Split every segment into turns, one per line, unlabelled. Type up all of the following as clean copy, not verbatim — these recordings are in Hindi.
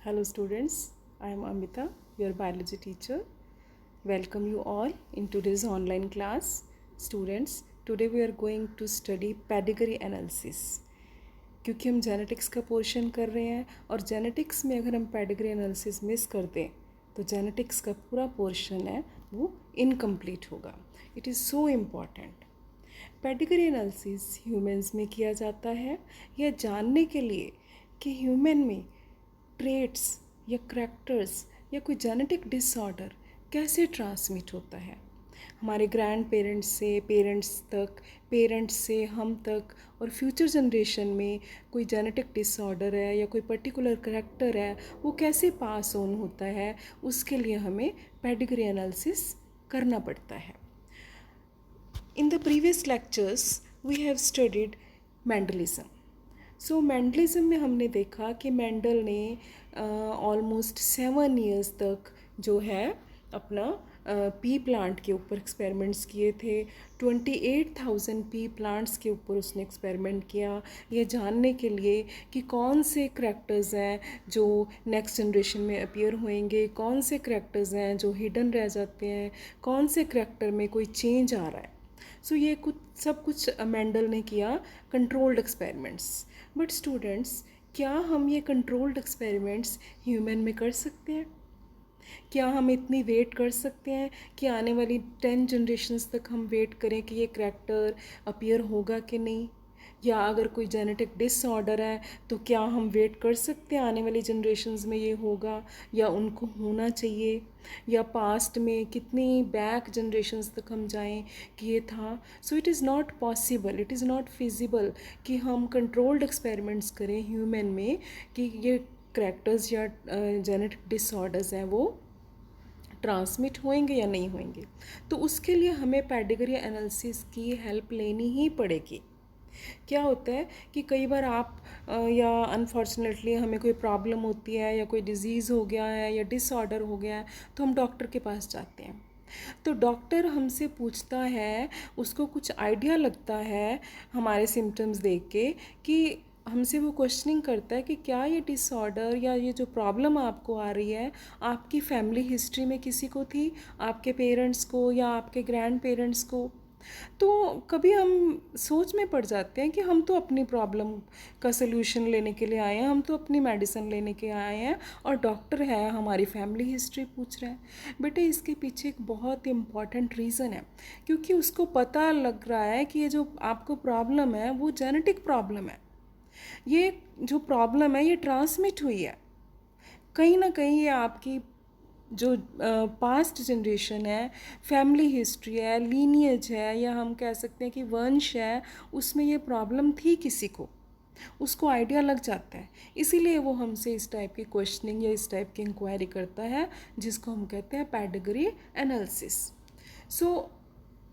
Hello students, I am Amita, your biology teacher. Welcome you all in today's online class. Students, today we are going to study pedigree analysis. क्योंकि हम जेनेटिक्स का पोर्शन कर रहे हैं और जेनेटिक्स में अगर हम पेडिग्री एनालिसिस मिस कर दें तो जेनेटिक्स का पूरा पोर्शन है वो इनकम्प्लीट होगा. It is so important. Pedigree analysis humans में किया जाता है यह जानने के लिए कि ह्यूमन में ट्रेट्स या करैक्टर्स या कोई जेनेटिक डिसऑर्डर कैसे ट्रांसमिट होता है. हमारे ग्रैंड पेरेंट्स से पेरेंट्स तक, पेरेंट्स से हम तक और फ्यूचर जनरेशन में कोई जेनेटिक डिसऑर्डर है या कोई पर्टिकुलर करैक्टर है वो कैसे पास ऑन होता है, उसके लिए हमें पेडिग्री एनालिसिस करना पड़ता है. In the previous lectures, we have studied Mendelism. सो मैंडलिज्म में हमने देखा कि मैंडल ने ऑलमोस्ट 7 ईयर्स तक जो है अपना पी प्लांट के ऊपर एक्सपेरिमेंट्स किए थे. 28,000 पी प्लांट्स के ऊपर उसने एक्सपेरिमेंट किया ये जानने के लिए कि कौन से करैक्टर्स हैं जो नेक्स्ट जनरेशन में अपीयर होंगे, कौन से करैक्टर्स हैं जो हिडन रह जाते हैं, कौन से करैक्टर में कोई चेंज आ रहा है. सो ये सब कुछ मैंडल ने किया कंट्रोल्ड एक्सपेरिमेंट्स. बट स्टूडेंट्स, क्या हम ये कंट्रोल्ड एक्सपेरिमेंट्स ह्यूमन में कर सकते हैं? क्या हम इतनी वेट कर सकते हैं कि आने वाली 10 जनरेशन्स तक हम वेट करें कि ये करैक्टर अपीयर होगा कि नहीं? या अगर कोई जेनेटिक डिसऑर्डर है तो क्या हम वेट कर सकते हैं आने वाली जनरेशन्स में ये होगा या उनको होना चाहिए, या पास्ट में कितनी बैक जनरेशन्स तक हम जाएं कि ये था. सो it is not possible, it is not feasible कि हम कंट्रोल्ड एक्सपेरिमेंट्स करें ह्यूमन में कि ये करैक्टर्स या जेनेटिक डिसऑर्डर्स हैं वो ट्रांसमिट होंगे या नहीं होंगे. तो उसके लिए हमें पेडिग्री एनालिसिस की हेल्प लेनी ही पड़ेगी. क्या होता है कि कई बार आप या अनफॉर्चुनेटली हमें कोई प्रॉब्लम होती है या कोई डिज़ीज़ हो गया है या डिसऑर्डर हो गया है तो हम डॉक्टर के पास जाते हैं. तो डॉक्टर हमसे पूछता है, उसको कुछ आइडिया लगता है हमारे सिम्टम्स देख के कि हमसे वो क्वेश्चनिंग करता है कि क्या ये डिसऑर्डर या ये जो प्रॉब्लम आपको आ रही है आपकी फैमिली हिस्ट्री में किसी को थी, आपके पेरेंट्स को या आपके ग्रैंड पेरेंट्स को. तो कभी हम सोच में पड़ जाते हैं कि हम तो अपनी प्रॉब्लम का सलूशन लेने के लिए आए हैं, हम तो अपनी मेडिसिन लेने के आए हैं और डॉक्टर है हमारी फैमिली हिस्ट्री पूछ रहे हैं. बेटे इसके पीछे एक बहुत इम्पॉर्टेंट रीज़न है, क्योंकि उसको पता लग रहा है कि ये जो आपको प्रॉब्लम है वो जेनेटिक प्रॉब्लम है. ये जो प्रॉब्लम है ये ट्रांसमिट हुई है कहीं ना कहीं. ये आपकी जो पास्ट जनरेशन है, फैमिली हिस्ट्री है, लीनिएज है, या हम कह सकते हैं कि वंश है, उसमें ये प्रॉब्लम थी किसी को, उसको आइडिया लग जाता है. इसीलिए वो हमसे इस टाइप की क्वेश्चनिंग या इस टाइप की इंक्वायरी करता है जिसको हम कहते हैं पेडिग्री एनालिसिस. सो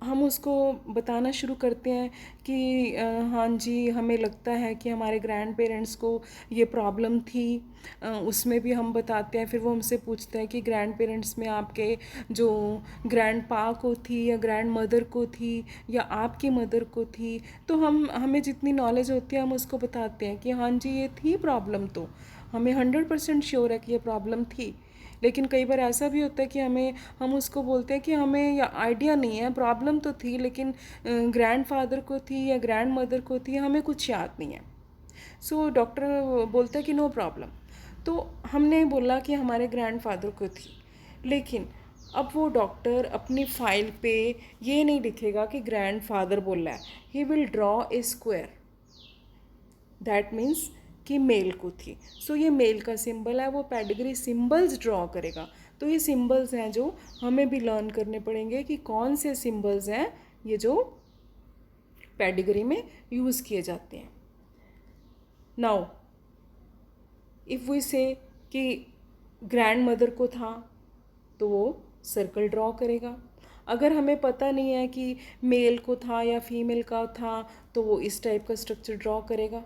हम उसको बताना शुरू करते हैं कि हाँ जी हमें लगता है कि हमारे ग्रैंड पेरेंट्स को ये प्रॉब्लम थी. उसमें भी हम बताते हैं. फिर वो हमसे पूछता है कि ग्रैंड पेरेंट्स में आपके जो ग्रैंड पा को थी या ग्रैंड मदर को थी या आपकी मदर को थी. तो हमें जितनी नॉलेज होती है हम उसको बताते हैं कि हाँ जी ये थी प्रॉब्लम, तो हमें 100% श्योर है कि ये प्रॉब्लम थी. लेकिन कई बार ऐसा भी होता है कि हम उसको बोलते हैं कि हमें आइडिया नहीं है, प्रॉब्लम तो थी लेकिन ग्रैंड फादर को थी या ग्रैंड मदर को थी, हमें कुछ याद नहीं है. सो डॉक्टर बोलता है कि नो प्रॉब्लम. तो हमने बोला कि हमारे ग्रैंड फादर को थी, लेकिन अब वो डॉक्टर अपनी फाइल पे ये नहीं लिखेगा कि ग्रैंड फादर बोला है. He will draw a square, that means कि मेल को थी. सो ये मेल का सिंबल है, वो पेडिग्री सिंबल्स ड्रॉ करेगा. तो ये सिंबल्स हैं जो हमें भी लर्न करने पड़ेंगे कि कौन से सिंबल्स हैं ये जो पेडिग्री में यूज़ किए जाते हैं. नाउ इफ़ वी से कि ग्रैंड मदर को था तो वो सर्कल ड्रॉ करेगा. अगर हमें पता नहीं है कि मेल को था या फीमेल का था तो वो इस टाइप का स्ट्रक्चर ड्रॉ करेगा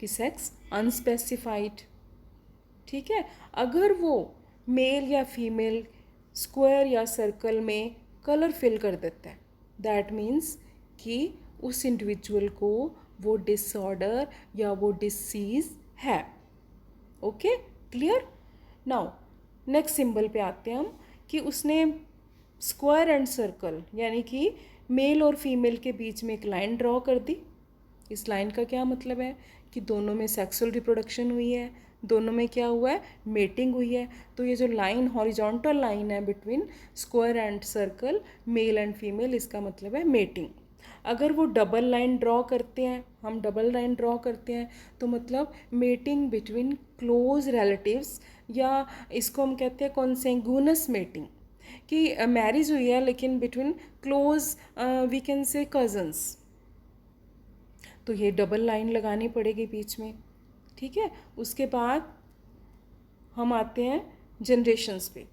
कि सेक्स अनस्पेसिफाइड. ठीक है. अगर वो मेल या फीमेल स्क्वायर या सर्कल में कलर फिल कर देता है, दैट मीन्स कि उस इंडिविजुअल को वो डिसऑर्डर या वो डिसीज़ है. Okay. Clear. Now next symbol पे आते हैं हम कि उसने स्क्वायर एंड सर्कल यानी कि मेल और फीमेल के बीच में एक लाइन ड्रॉ कर दी। इस लाइन का क्या मतलब है कि दोनों में सेक्सुअल रिप्रोडक्शन हुई है, दोनों में क्या हुआ है, मेटिंग हुई है। तो ये जो लाइन हॉरिजॉन्टल लाइन है between square and circle, male and female, इसका मतलब है मेटिंग। अगर वो डबल लाइन ड्रॉ करते हैं, हम डबल लाइन ड्रॉ करते हैं तो मतलब मेटिंग बिटवीन क्लोज रिलेटिव्स, या इसको हम कहते हैं कॉन्सेगुनस मेटिंग, कि मैरिज हुई है लेकिन between close we can say cousins. तो ये डबल लाइन लगानी पड़ेगी बीच में, ठीक है। उसके बाद हम आते हैं जनरेशन्स पे।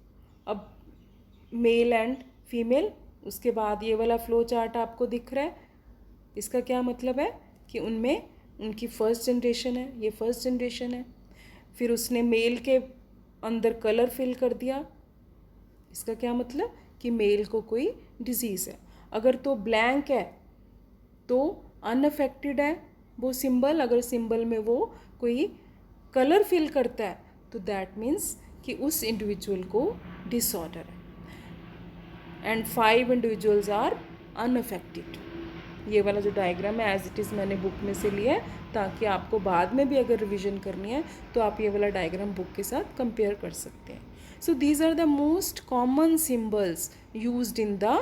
अब मेल एंड फीमेल, उसके बाद ये वाला फ्लो चार्ट आपको दिख रहा है, इसका क्या मतलब है कि उनमें उनकी फर्स्ट जनरेशन है, ये फर्स्ट जनरेशन है। फिर उसने मेल के अंदर कलर फिल कर दिया, इसका क्या मतलब कि मेल को कोई डिजीज़ है। अगर तो ब्लैंक है तो अनअफेक्टेड है वो सिंबल। अगर सिंबल में वो कोई कलर फिल करता है तो दैट मीन्स कि उस इंडिविजुअल को डिसऑर्डर है। And 5 individuals are unaffected. ये वाला जो डायग्राम है एज इट इज़ मैंने बुक में से लिया है ताकि आपको बाद में भी अगर रिवीजन करनी है तो आप ये वाला डायग्राम बुक के साथ कंपेयर कर सकते हैं। So these are the most common symbols used in the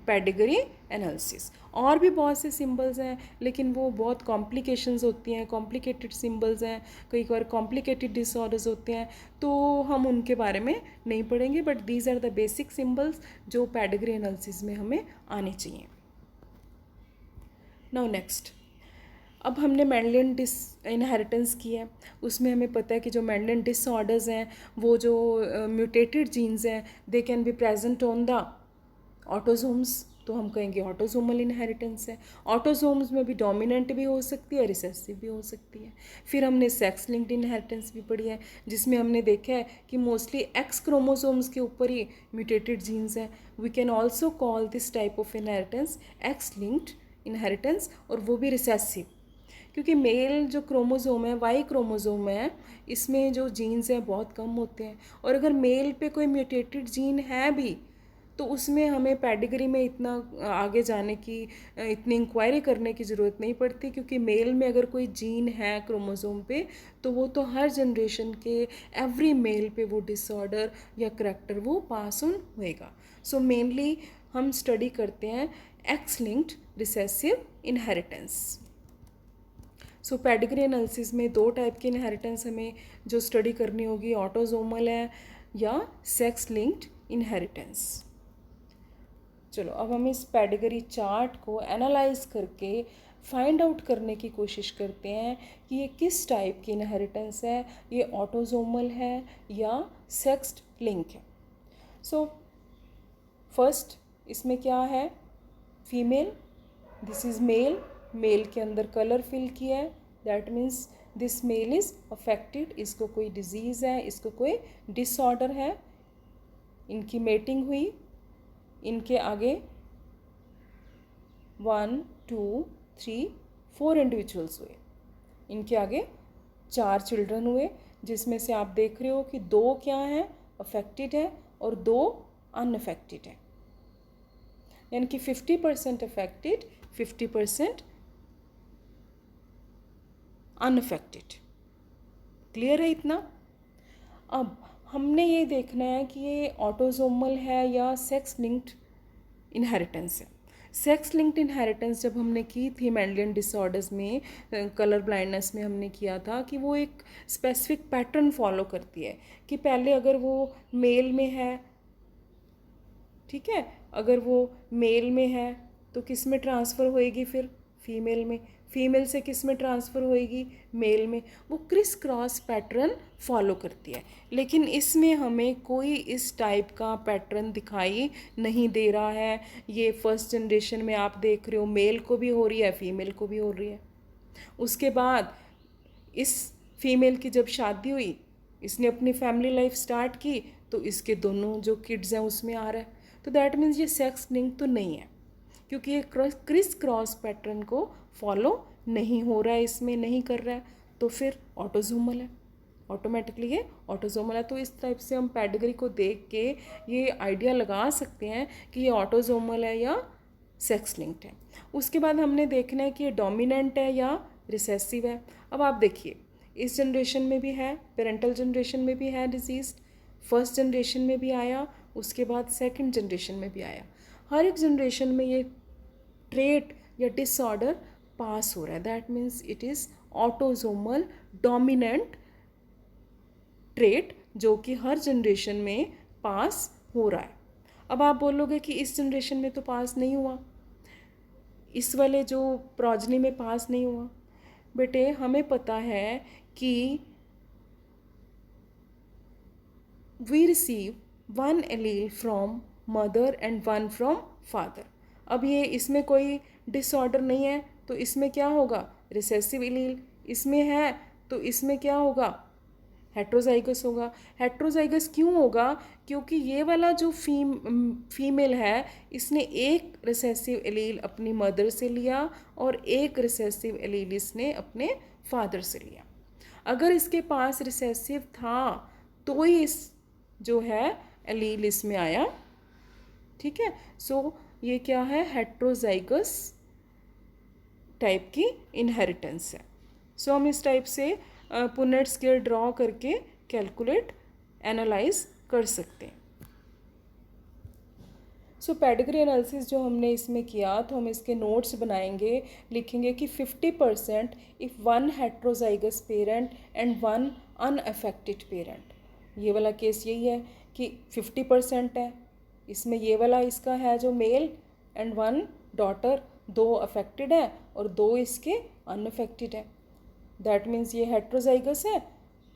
pedigree analysis. और भी बहुत से सिंबल्स हैं लेकिन वो बहुत कॉम्प्लिकेशंस होती हैं, कॉम्प्लिकेटेड सिंबल्स हैं, कई बार कॉम्प्लिकेटेड डिसऑर्डर्स होते हैं, तो हम उनके बारे में नहीं पढ़ेंगे। But these are the basic symbols जो पेडिग्री एनालिसिस में हमें आने चाहिए। नाउ नेक्स्ट, अब हमने मेंडेलियन इनहेरिटेंस की है, उसमें हमें पता है कि जो मेंडेलियन डिसऑर्डर्स हैं वो जो म्यूटेटेड जीन्स हैं they can be present on the autosomes, तो हम कहेंगे ऑटोसोमल इनहेरिटेंस है। ऑटोसोम्स में भी डोमिनेंट भी हो सकती है, रिसेसिव भी हो सकती है। फिर हमने सेक्स लिंक्ड इनहेरिटेंस भी पढ़ी है जिसमें हमने देखा है कि मोस्टली एक्स क्रोमोसोम्स के ऊपर ही म्यूटेटेड जीन्स हैं। We can also call this type of inheritance X linked inheritance, और वो भी रिसेसिव, क्योंकि मेल जो क्रोमोसोम है, वाई क्रोमोसोम है, इसमें जो जीन्स हैं बहुत कम होते हैं। और अगर मेल पे कोई म्यूटेटेड जीन है भी तो उसमें हमें पेडिग्री में इतना आगे जाने की, इतनी इंक्वायरी करने की ज़रूरत नहीं पड़ती, क्योंकि मेल में अगर कोई जीन है क्रोमोसोम पे तो वो तो हर जनरेशन के एवरी मेल पे वो डिसऑर्डर या करैक्टर वो पास ऑन होएगा। सो मेनली हम स्टडी करते हैं एक्स लिंक्ड रिसेसिव इनहेरिटेंस। सो पेडिग्री एनालिसिस में 2 टाइप की इनहेरिटेंस हमें जो स्टडी करनी होगी, ऑटोसोमल है या सेक्स लिंक्ड इनहेरिटेंस। चलो अब हम इस पेडिग्री चार्ट को एनालाइज करके फाइंड आउट करने की कोशिश करते हैं कि ये किस टाइप की इनहेरिटेंस है, ये ऑटोसोमल है या सेक्स्ड लिंक है। सो फर्स्ट इसमें क्या है, female, this is male, male के अंदर कलर फिल किया है, that means this male is affected, इसको कोई डिजीज़ है, इसको कोई डिसऑर्डर है। इनकी मेटिंग हुई, इनके आगे 1 2 3 4 इंडिविजुअल्स हुए, इनके आगे 4 चिल्ड्रन हुए, जिसमें से आप देख रहे हो कि 2 क्या हैं, अफेक्टेड है और 2 अनअफेक्टेड है, यानी कि 50% अफेक्टेड, 50% अनअफेक्टेड। क्लियर है इतना। अब हमने ये देखना है कि ये ऑटोसोमल है या सेक्स लिंक्ड इनहेरिटेंस है। सेक्स लिंक्ड इनहेरिटेंस जब हमने की थी मेंडेलियन डिसऑर्डर्स में, कलर ब्लाइंडनेस में हमने किया था कि वो एक स्पेसिफिक पैटर्न फॉलो करती है कि पहले अगर वो मेल में है, ठीक है, अगर वो मेल में है तो किस में ट्रांसफ़र होएगी, फिर फीमेल में, फीमेल से किस में ट्रांसफ़र होएगी, मेल में। वो क्रिस क्रॉस पैटर्न फॉलो करती है, लेकिन इसमें हमें कोई इस टाइप का पैटर्न दिखाई नहीं दे रहा है। ये फर्स्ट जनरेशन में आप देख रहे हो मेल को भी हो रही है, फीमेल को भी हो रही है। उसके बाद इस फीमेल की जब शादी हुई, इसने अपनी फैमिली लाइफ स्टार्ट की, तो इसके दोनों जो किड्स हैं उसमें आ रहा है, तो दैट मीन्स ये सेक्स लिंक तो नहीं है, क्योंकि ये क्रिस क्रॉस पैटर्न को फॉलो नहीं हो रहा है, इसमें नहीं कर रहा है, तो फिर ऑटोसोमल है। ऑटोमेटिकली ये ऑटोजोमल है। तो इस टाइप से हम पेडिग्री को देख के ये आइडिया लगा सकते हैं कि ये ऑटोजोमल है या सेक्स लिंक्ड है। उसके बाद हमने देखना है कि ये डोमिनेंट है या रिसेसिव है। अब आप देखिए, इस जनरेशन में भी है, पेरेंटल जनरेशन में भी है डिजीज़, फर्स्ट जनरेशन में भी आया, उसके बाद सेकंड जनरेशन में भी आया। हर एक जनरेशन में ये ट्रेट या डिसऑर्डर पास हो रहा है। That means it is autosomal dominant trait जो कि हर जनरेशन में पास हो रहा है। अब आप बोलोगे कि इस जनरेशन में तो पास नहीं हुआ, इस वाले जो प्रोजनी में पास नहीं हुआ। बेटे हमें पता है कि we receive 1 allele from mother and 1 from father. अब ये इसमें कोई डिसऑर्डर नहीं है तो इसमें क्या होगा, रिसेसिव एलील। इसमें है तो इसमें क्या होगा, हेट्रोजाइगस होगा। हेट्रोजाइगस क्यों होगा, क्योंकि ये वाला जो फीमेल है इसने एक रिसेसिव एलील अपनी मदर से लिया और एक रिसेसिव एलील इसने अपने फादर से लिया। अगर इसके पास रिसेसिव था तो ही इस जो है एलील इसमें आया, ठीक है। सो ये क्या है, हेट्रोजाइगस टाइप की इनहेरिटेंस है। सो हम इस टाइप से पुनेट स्केल ड्रॉ करके कैलकुलेट एनालाइज कर सकते हैं। सो पेडिग्री एनालिसिस जो हमने इसमें किया तो हम इसके नोट्स बनाएंगे, लिखेंगे कि 50% if 1 heterozygous parent and 1 unaffected parent. ये वाला केस यही है कि 50% है, इसमें ये वाला इसका है जो मेल एंड 1 डॉटर, 2 अफेक्टेड है और 2 इसके अनअफेक्टेड है। दैट मीन्स ये हेट्रोजाइगस है,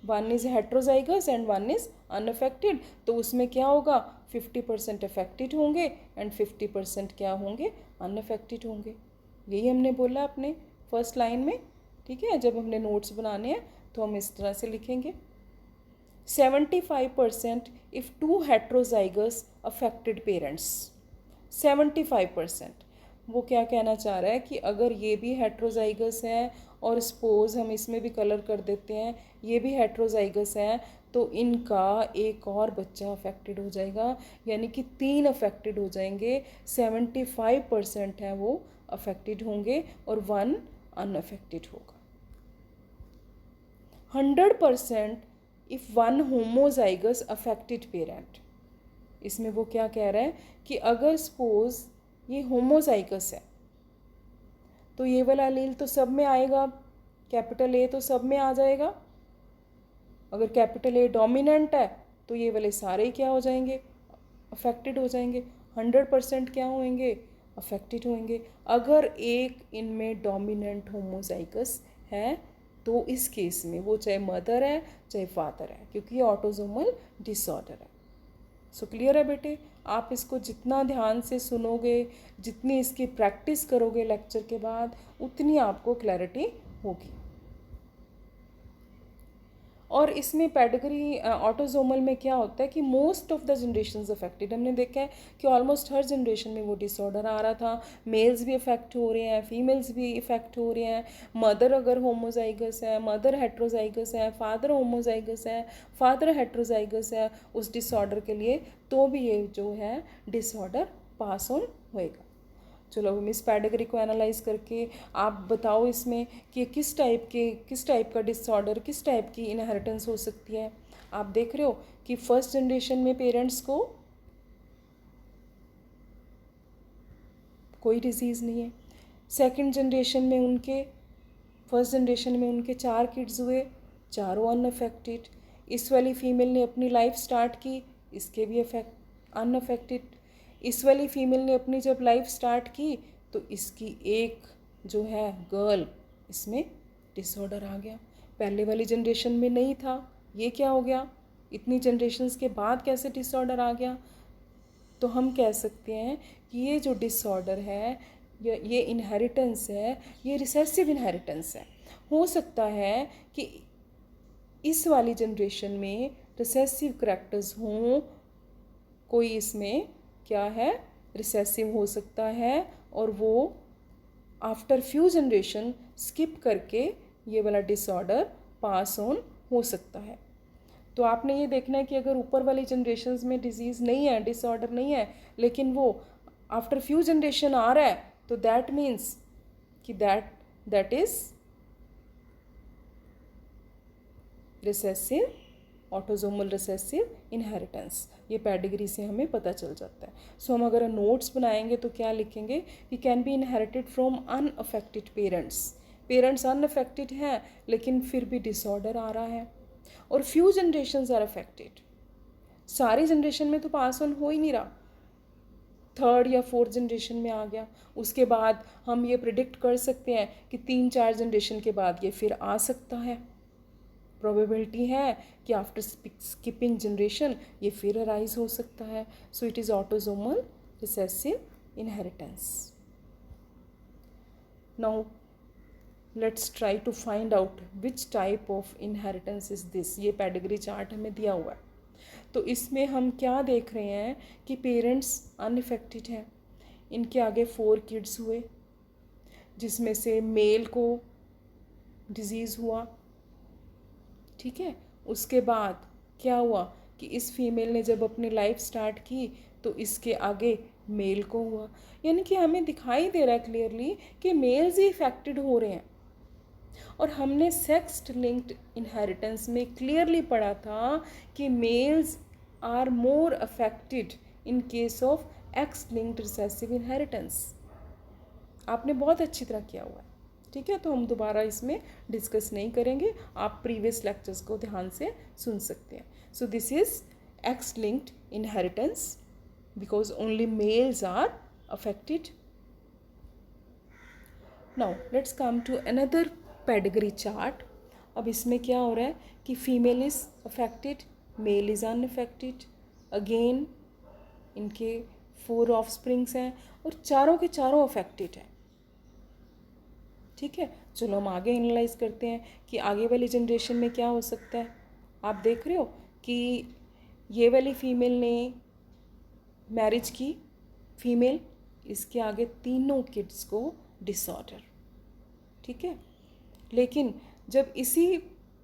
1 is heterozygous and 1 is unaffected. तो उसमें क्या होगा, 50% अफेक्टेड होंगे एंड 50% क्या होंगे, अनअफेक्टेड होंगे। यही हमने बोला अपने फर्स्ट लाइन में, ठीक है। जब हमने नोट्स बनाने हैं तो हम इस तरह से लिखेंगे 75% इफ़ 2 हेट्रोजाइगस अफेक्टेड पेरेंट्स। 75% वो क्या कहना चाह रहा है कि अगर ये भी हेट्रोजाइगस है और सपोज हम इसमें भी कलर कर देते हैं, ये भी हेट्रोजाइगस है, तो इनका एक और बच्चा अफेक्टेड हो जाएगा, यानी कि 3 अफेक्टेड हो जाएंगे। 75% है वो अफेक्टेड होंगे और 1 अनअफेक्टेड होगा। 100% इफ़ 1 होमोजाइगस अफेक्टेड पेरेंट। इसमें वो क्या कह रहा है कि अगर सपोज ये होमोजाइगस है तो ये वाला एलील तो सब में आएगा, कैपिटल ए तो सब में आ जाएगा। अगर कैपिटल ए डोमिनेंट है तो ये वाले सारे ही क्या हो जाएंगे, अफेक्टेड हो जाएंगे। 100% क्या होंगे, अफेक्टेड होंगे। अगर एक इनमें डोमिनेंट होमोजाइगस है तो इस केस में वो चाहे मदर है चाहे फादर है, क्योंकि ये ऑटोजोमल डिसऑर्डर है। सो क्लियर है बेटे, आप इसको जितना ध्यान से सुनोगे, जितनी इसकी प्रैक्टिस करोगे लेक्चर के बाद, उतनी आपको क्लैरिटी होगी। और इसमें पेडिग्री ऑटोजोमल में क्या होता है कि most of the generations affected, हमने देखा है कि ऑलमोस्ट हर जनरेशन में वो डिसऑर्डर आ रहा था। मेल्स भी इफेक्ट हो रहे हैं, फीमेल्स भी इफेक्ट हो रहे हैं। मदर अगर होमोजाइगस है, मदर हेट्रोजाइगस है, फादर होमोजाइगस है, फादर हेट्रोजाइगस है उस डिसऑर्डर के लिए, तो भी ये जो है डिसऑर्डर पास ऑन होएगा। चलो हम इस पेडिग्री को एनालाइज करके आप बताओ इसमें कि किस टाइप का डिसऑर्डर, किस टाइप की इनहेरिटेंस हो सकती है। आप देख रहे हो कि फर्स्ट जनरेशन में पेरेंट्स को कोई डिजीज़ नहीं है, सेकंड जनरेशन में उनके, फर्स्ट जनरेशन में उनके 4 किड्स हुए, चारों अनअफेक्टेड। इस वाली फीमेल ने अपनी लाइफ स्टार्ट की, इसके भी अनअफेक्टेड। इस वाली फीमेल ने अपनी जब लाइफ स्टार्ट की तो इसकी एक जो है गर्ल, इसमें डिसऑर्डर आ गया। पहले वाली जनरेशन में नहीं था, ये क्या हो गया, इतनी जनरेशन्स के बाद कैसे डिसऑर्डर आ गया। तो हम कह सकते हैं कि ये जो डिसऑर्डर है, ये इनहेरिटेंस है, ये रिसेसिव इनहेरिटेंस है। हो सकता है कि इस वाली जनरेशन में रिसेसिव करैक्टर्स हों, कोई इसमें क्या है, रिसेसिव हो सकता है, और वो आफ्टर फ्यू जनरेशन स्किप करके ये वाला डिसऑर्डर पास ऑन हो सकता है। तो आपने ये देखना है कि अगर ऊपर वाली जनरेशन्स में डिजीज़ नहीं है, डिसऑर्डर नहीं है, लेकिन वो आफ्टर फ्यू जनरेशन आ रहा है, तो दैट मीन्स कि that is recessive, autosomal recessive inheritance. ये पेडिग्री से हमें पता चल जाता है। सो हम अगर नोट्स बनाएंगे तो क्या लिखेंगे कि can be inherited from unaffected parents. Parents unaffected हैं लेकिन फिर भी डिसऑर्डर आ रहा है, और फ्यू जनरेशन्स आर अफेक्टेड। सारी जनरेशन में तो पास ऑन हो ही नहीं रहा, थर्ड या फोर्थ जनरेशन में आ गया। उसके बाद हम ये प्रिडिक्ट कर सकते हैं कि 3-4 जनरेशन के बाद ये फिर आ सकता है। प्रोबेबिलिटी है कि आफ्टर स्किपिंग जनरेशन ये फिर अराइज हो सकता है। So it is autosomal recessive inheritance. Now let's try to find out which type of inheritance is this. ये पेडिग्री चार्ट हमें दिया हुआ है। तो इसमें हम क्या देख रहे हैं कि पेरेंट्स अनइफेक्टेड हैं, इनके आगे 4 किड्स हुए, जिसमें से मेल को डिजीज़ हुआ, ठीक है। उसके बाद क्या हुआ कि इस फीमेल ने जब अपनी लाइफ स्टार्ट की तो इसके आगे मेल को हुआ। यानी कि हमें दिखाई दे रहा है क्लियरली कि मेल्स ही इफेक्टेड हो रहे हैं। और हमने सेक्स लिंक्ड इनहेरिटेंस में क्लियरली पढ़ा था कि males are more affected in case of X linked recessive inheritance. आपने बहुत अच्छी तरह किया हुआ है, ठीक है। तो हम दोबारा इसमें डिस्कस नहीं करेंगे, आप प्रीवियस लेक्चर्स को ध्यान से सुन सकते हैं। So this is X linked inheritance because only males are affected. Now let's come to another pedigree chart. अब इसमें क्या हो रहा है कि female is affected, male is unaffected. Again इनके 4 ऑफस्प्रिंग्स हैं और चारों के चारों अफेक्टेड हैं, ठीक है। चलो हम आगे एनालाइज करते हैं कि आगे वाली जनरेशन में क्या हो सकता है। आप देख रहे हो कि ये वाली फीमेल ने मैरिज की, फीमेल, इसके आगे तीनों किड्स को डिसऑर्डर, ठीक है। लेकिन जब इसी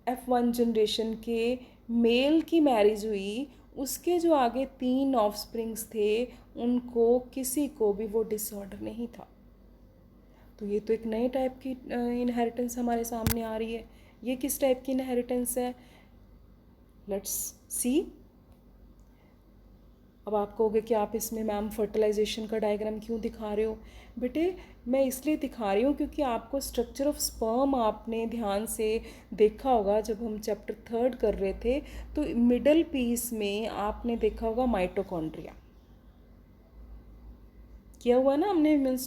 F1 जनरेशन के मेल की मैरिज हुई, उसके जो आगे 3 ऑफस्प्रिंग्स थे उनको किसी को भी वो डिसऑर्डर नहीं था। तो ये तो एक नए टाइप की इनहेरिटेंस हमारे सामने आ रही है। ये किस टाइप की इनहेरिटेंस है, लेट्स सी। अब आप कहोगे कि आप इसमें मैम फर्टिलाइजेशन का डायग्राम क्यों दिखा रहे हो। बेटे मैं इसलिए दिखा रही हूँ क्योंकि आपको स्ट्रक्चर ऑफ स्पर्म आपने ध्यान से देखा होगा जब हम चैप्टर 3 कर रहे थे, तो मिडल पीस में आपने देखा होगा माइटोकॉन्ड्रिया किया हुआ ना हमने,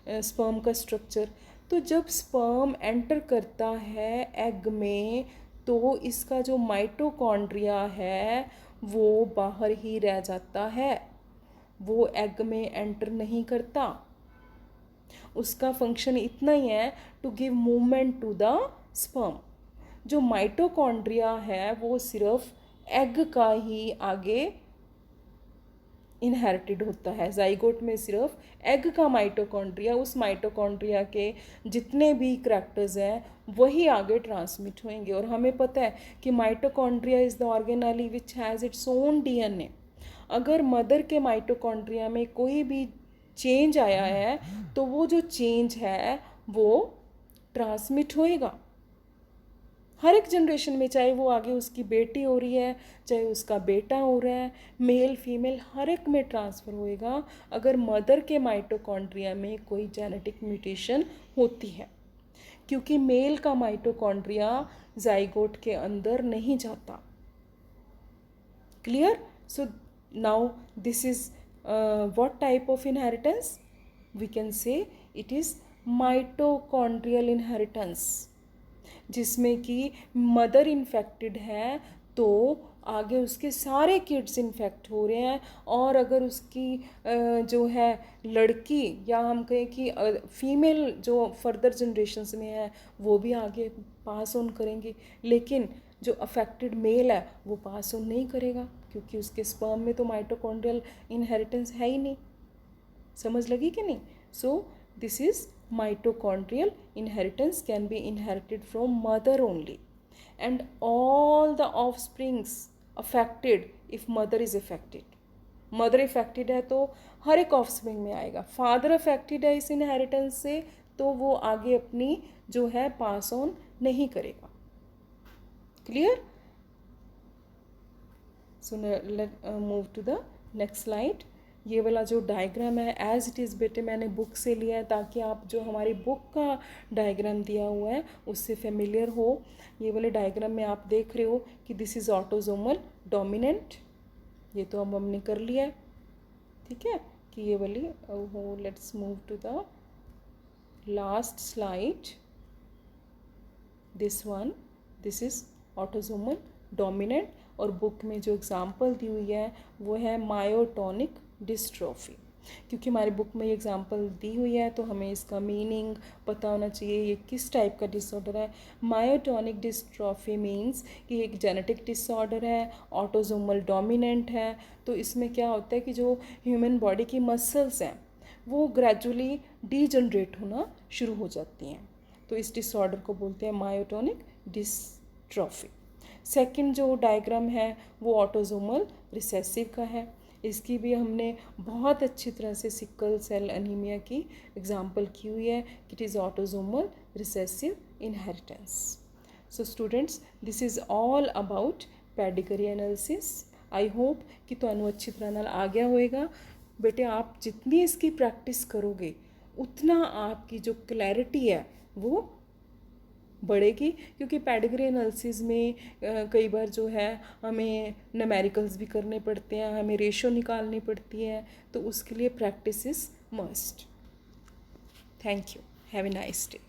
स्पर्म का स्ट्रक्चर। तो जब स्पर्म एंटर करता है एग में तो इसका जो माइटोकॉन्ड्रिया है वो बाहर ही रह जाता है, वो एग में एंटर नहीं करता। उसका फंक्शन इतना ही है to give movement to the sperm. जो माइटोकॉन्ड्रिया है वो सिर्फ एग का ही आगे इनहेरिटेड होता है। जाइगोट में सिर्फ एग का माइटोकॉन्ड्रिया, उस माइटोकॉन्ड्रिया के जितने भी करैक्टर्स हैं वही आगे ट्रांसमिट होंगे। और हमें पता है कि mitochondria is the organelle which has its own DNA. अगर मदर के माइटोकॉन्ड्रिया में कोई भी चेंज आया है तो वो जो चेंज है वो ट्रांसमिट होएगा हर एक जनरेशन में, चाहे वो आगे उसकी बेटी हो रही है, चाहे उसका बेटा हो रहा है, मेल फीमेल हर एक में ट्रांसफ़र होएगा अगर मदर के माइटोकॉन्ड्रिया में कोई जेनेटिक म्यूटेशन होती है, क्योंकि मेल का माइटोकॉन्ड्रिया जाइगोट के अंदर नहीं जाता। Clear? So now this is what type of inheritance? We can say it is mitochondrial inheritance, जिसमें कि मदर इन्फेक्टेड है तो आगे उसके सारे किड्स इन्फेक्ट हो रहे हैं। और अगर उसकी जो है लड़की या हम कहें कि फीमेल जो फर्दर जनरेशन्स में है वो भी आगे पास ऑन करेंगे, लेकिन जो अफेक्टेड मेल है वो पास ऑन नहीं करेगा क्योंकि उसके स्पर्म में तो माइटोकॉन्ड्रियल इनहेरिटेंस है ही नहीं। समझ लगी कि नहीं? सो this is mitochondrial inheritance can be inherited from mother only. and all the offsprings affected if mother is affected. Mother affected है तो हर एक ऑफस्प्रिंग में आएगा. फादर अफेक्टेड है इस इनहेरिटेंस से तो वो आगे अपनी जो है पास ऑन नहीं करेगा. Clear? So let move to the next slide. ये वाला जो डायग्राम है एज इट इज़ बेटे मैंने बुक से लिया है ताकि आप जो हमारी बुक का डायग्राम दिया हुआ है उससे फेमिलियर हो. ये वाले डायग्राम में आप देख रहे हो कि दिस इज़ ऑटोजोमल डोमिनेंट. ये तो अब हमने कर लिया है. ठीक है कि ये वाली हो. Let's move to the last slide. This one, this is autosomal dominant और बुक में जो एग्जांपल दी हुई है वो है मायोटोनिक डिस्ट्रोफी. क्योंकि हमारी बुक में ये एग्जांपल दी हुई है तो हमें इसका मीनिंग पता होना चाहिए ये किस टाइप का डिसऑर्डर है. मायोटोनिक डिस्ट्रोफी मींस कि एक जेनेटिक डिसऑर्डर है, ऑटोजोमल डोमिनेंट है. तो इसमें क्या होता है कि जो ह्यूमन बॉडी की मसल्स हैं वो ग्रेजुअली डीजनरेट होना शुरू हो जाती हैं. तो इस डिसऑर्डर को बोलते हैं मायोटोनिक डिस्ट्रोफी. सेकंड जो डायग्राम है वो ऑटोजोमल रिसेसिव का है. इसकी भी हमने बहुत अच्छी तरह से सिकल सेल एनीमिया की एग्जांपल की हुई है. It is autosomal recessive inheritance. So students this is all about pedigree analysis. I hope कि तुहानू अच्छी तरह नाल आ गया होएगा. बेटे आप जितनी इसकी प्रैक्टिस करोगे उतना आपकी जो क्लैरिटी है वो बढ़ेगी. क्योंकि पेडिग्री एनालिसिस में कई बार जो है हमें न्यूमेरिकल्स भी करने पड़ते हैं, हमें रेशो निकालनी पड़ती है. तो उसके लिए practice is must. Thank you. Have a nice day.